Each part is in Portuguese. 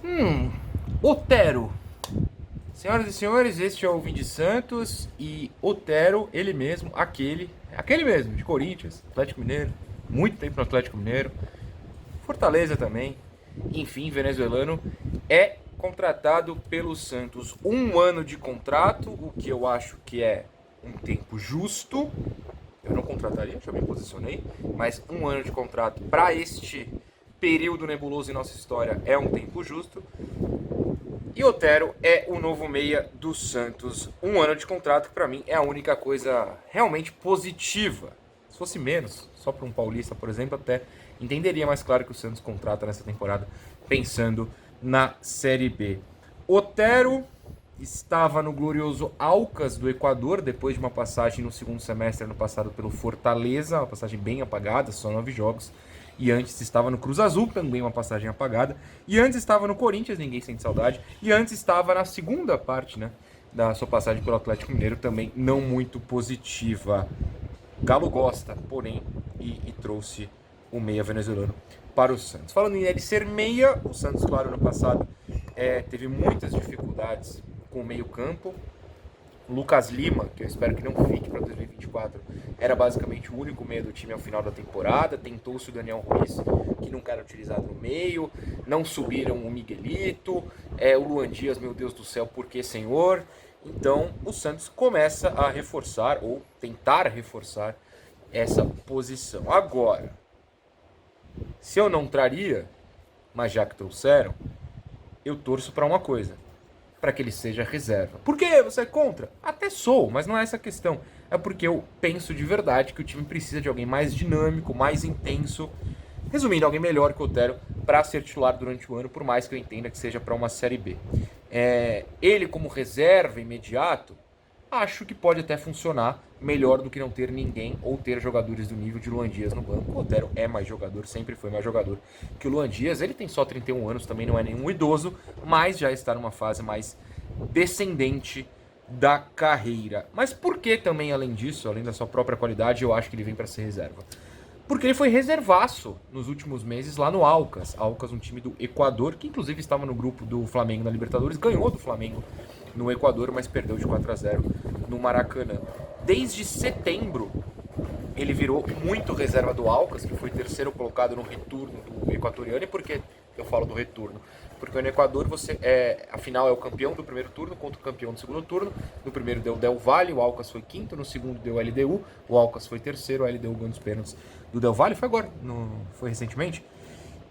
Hum, Otero. Senhoras e senhores, este é o Vim de Santos e Otero, ele mesmo, aquele mesmo, de Corinthians, Atlético Mineiro, muito tempo no Atlético Mineiro, Fortaleza também, enfim, venezuelano, é contratado pelo Santos. Um ano de contrato, o que eu acho que é um tempo justo. Eu não contrataria, já me posicionei, mas um ano de contrato para este período nebuloso em nossa história é um tempo justo. E Otero é o novo meia do Santos. Um ano de contrato, que para mim é a única coisa realmente positiva. Se fosse menos, só para um paulista, por exemplo, até entenderia mais claro que o Santos contrata nessa temporada pensando na Série B. Otero estava no glorioso Aucas do Equador, depois de uma passagem no segundo semestre ano passado pelo Fortaleza, uma passagem bem apagada, só 9 jogos. E antes estava no Cruz Azul, também uma passagem apagada. E antes estava no Corinthians, ninguém sente saudade. E antes estava na segunda parte, né, da sua passagem pelo Atlético Mineiro, também não muito positiva. Galo gosta, porém, e trouxe o meia venezuelano para o Santos. Falando em ele ser meia, o Santos, claro, no passado teve muitas dificuldades com o meio campo. Lucas Lima, que eu espero que não fique para 2024, era basicamente o único meio do time ao final da temporada. Tentou-se o Daniel Ruiz, que nunca era utilizado no meio. Não subiram o Miguelito, o Luan Dias, meu Deus do céu, por que senhor? Então o Santos começa a reforçar, ou tentar reforçar, essa posição. Agora, se eu não traria, mas já que trouxeram, eu torço para uma coisa: para que ele seja reserva. Por que você é contra? Até sou, mas não é essa a questão. É porque eu penso de verdade que o time precisa de alguém mais dinâmico, mais intenso. Resumindo, alguém melhor que o Otero para ser titular durante o ano, por mais que eu entenda que seja para uma Série B. Ele como reserva imediato, acho que pode até funcionar melhor do que não ter ninguém ou ter jogadores do nível de Luan Dias no banco. O Otero é mais jogador, sempre foi mais jogador que o Luan Dias. Ele tem só 31 anos, também não é nenhum idoso, mas já está numa fase mais descendente da carreira. Mas por que também, além disso, além da sua própria qualidade, eu acho que ele vem para ser reserva? Porque ele foi reservaço nos últimos meses lá no Aucas. Aucas, um time do Equador, que inclusive estava no grupo do Flamengo na Libertadores, ganhou do Flamengo no Equador, mas perdeu de 4-0 no Maracanã. Desde setembro, ele virou muito reserva do Aucas, que foi terceiro colocado no retorno do equatoriano. E por que eu falo do retorno? Porque no Equador, afinal, é o campeão do primeiro turno contra o campeão do segundo turno. No primeiro deu Del Valle, o Aucas foi quinto. No segundo deu LDU, o Aucas foi terceiro. A LDU ganhou os pênaltis do Del Valle, foi agora, foi recentemente.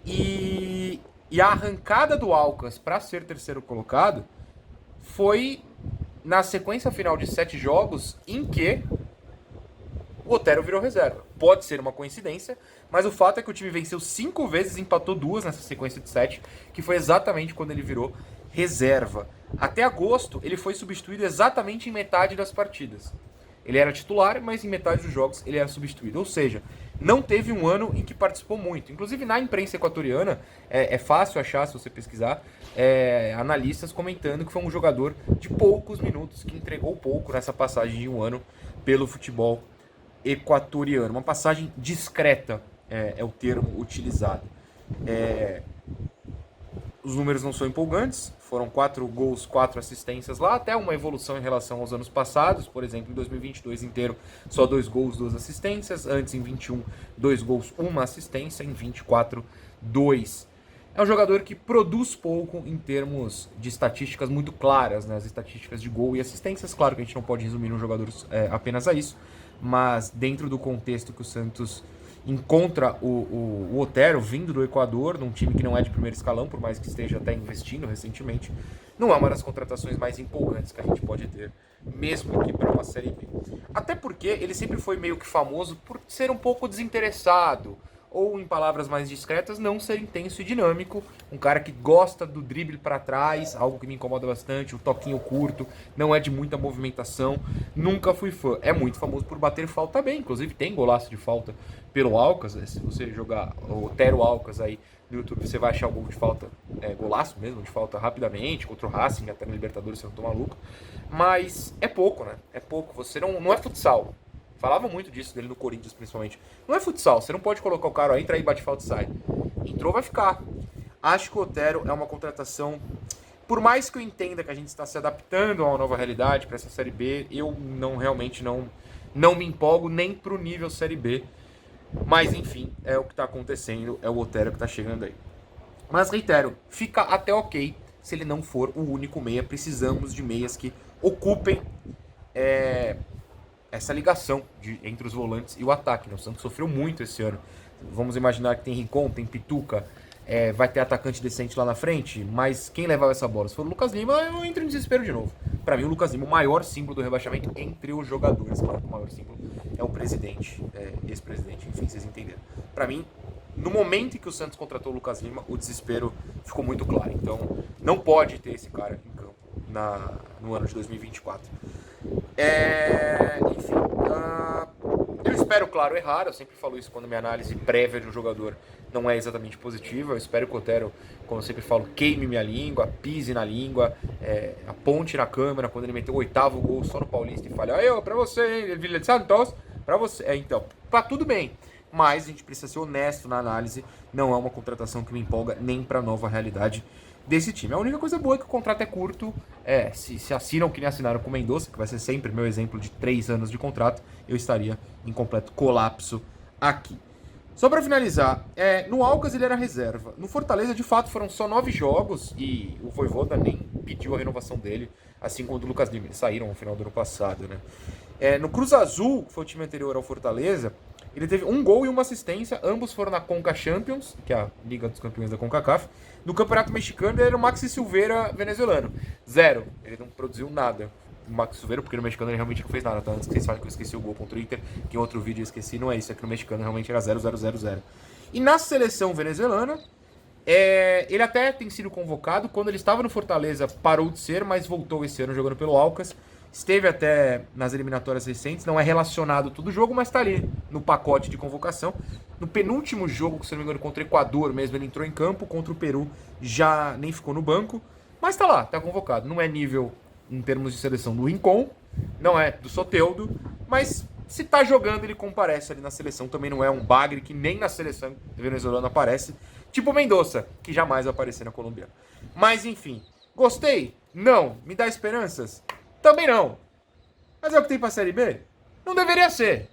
E a arrancada do Aucas para ser terceiro colocado foi na sequência final de 7 jogos em que o Otero virou reserva. Pode ser uma coincidência, mas o fato é que o time venceu 5 vezes e empatou 2 nessa sequência de 7, que foi exatamente quando ele virou reserva. Até agosto, ele foi substituído exatamente em metade das partidas. Ele era titular, mas em metade dos jogos ele era substituído. Ou seja, não teve um ano em que participou muito. Inclusive na imprensa equatoriana, é fácil achar, se você pesquisar, analistas comentando que foi um jogador de poucos minutos, que entregou pouco nessa passagem de um ano pelo futebol equatoriano. Uma passagem discreta é o termo utilizado. Os números não são empolgantes, foram 4 gols, 4 assistências lá, até uma evolução em relação aos anos passados. Por exemplo, em 2022 inteiro, só 2 gols, 2 assistências. Antes, em 21, 2 gols, 1 assistência. Em 24, 2. É um jogador que produz pouco em termos de estatísticas muito claras, né? As estatísticas de gol e assistências. Claro que a gente não pode resumir um jogador apenas a isso, mas dentro do contexto que o Santos encontra o Otero vindo do Equador, num time que não é de primeiro escalão, por mais que esteja até investindo recentemente, não é uma das contratações mais empolgantes que a gente pode ter, mesmo que para uma Série B. Até porque ele sempre foi meio que famoso por ser um pouco desinteressado, ou em palavras mais discretas, não ser intenso e dinâmico. Um cara que gosta do drible para trás, algo que me incomoda bastante, o toquinho curto, não é de muita movimentação. Nunca fui fã. É muito famoso por bater falta bem, inclusive tem golaço de falta pelo Alcas. Se você jogar o Otero Alcas aí no YouTube, você vai achar o gol de falta, golaço mesmo, de falta rapidamente, contra o Racing, até na Libertadores, se eu não tô maluco. Mas é pouco, né? É pouco. Você não é futsal. Falava muito disso dele no Corinthians, principalmente. Não é futsal, você não pode colocar o cara, ó, entra aí, bate falta e sai. Entrou, vai ficar. Acho que o Otero é uma contratação... Por mais que eu entenda que a gente está se adaptando a uma nova realidade para essa Série B, eu realmente não me empolgo nem pro nível Série B. Mas enfim, é o que está acontecendo, é o Otero que está chegando aí. Mas reitero, fica até ok se ele não for o único meia. Precisamos de meias que ocupem essa ligação entre os volantes e o ataque, né? O Santos sofreu muito esse ano. Vamos imaginar que tem Rincon, tem Pituca, vai ter atacante decente lá na frente, mas quem levava essa bola? Se for o Lucas Lima, eu entro em desespero de novo. Para mim, o Lucas Lima, o maior símbolo do rebaixamento entre os jogadores. Claro que o maior símbolo é o presidente, ex-presidente, enfim, vocês entenderam. Para mim, no momento em que o Santos contratou o Lucas Lima, o desespero ficou muito claro. Então, não pode ter esse cara em campo no ano de 2024. Enfim, eu espero, claro, errar. Eu sempre falo isso quando minha análise prévia de um jogador não é exatamente positiva. Eu espero que o Otero, como eu sempre falo, queime minha língua, pise na língua, aponte na câmera quando ele meteu o 8º gol só no Paulista e fale: pra você, hein, Vila de Santos, pra você. Então, tá tudo bem. Mas a gente precisa ser honesto na análise. Não é uma contratação que me empolga nem pra nova realidade desse time. A única coisa boa é que o contrato é curto. Se assinam que nem assinaram com o Mendonça, que vai ser sempre meu exemplo de 3 anos de contrato, eu estaria em completo colapso aqui. Só para finalizar, no Alcas ele era reserva. No Fortaleza, de fato, foram só 9 jogos e o Vojvoda nem pediu a renovação dele, assim como o do Lucas Lima. Eles saíram no final do ano passado, né? No Cruz Azul, que foi o time anterior ao Fortaleza, ele teve 1 gol e 1 assistência, ambos foram na Conca Champions, que é a Liga dos Campeões da CONCACAF. No Campeonato Mexicano, ele era o Maxi Silveira venezuelano. 0. Ele não produziu nada. O Maxi Silveira, porque no mexicano ele realmente não fez nada. Tá? Antes que vocês falem que eu esqueci o gol contra o Inter, que em outro vídeo eu esqueci, não é isso. É que no mexicano realmente era 0-0-0-0. E na seleção venezuelana, ele até tem sido convocado. Quando ele estava no Fortaleza, parou de ser, mas voltou esse ano jogando pelo Alcas. Esteve até nas eliminatórias recentes, não é relacionado todo o jogo, mas está ali no pacote de convocação. No penúltimo jogo, se não me engano, contra o Equador mesmo, ele entrou em campo, contra o Peru já nem ficou no banco, mas tá lá, tá convocado. Não é nível, em termos de seleção, do Rincon, não é do Soteldo, mas se tá jogando, ele comparece ali na seleção. Também não é um bagre que nem na seleção venezuelana aparece, tipo o Mendonça, que jamais vai aparecer na colombiana. Mas enfim, gostei? Não. Me dá esperanças? Também não. Mas é o que tem pra Série B? Não deveria ser.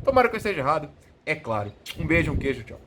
Tomara que eu esteja errado. É claro. Um beijo, um queijo, tchau.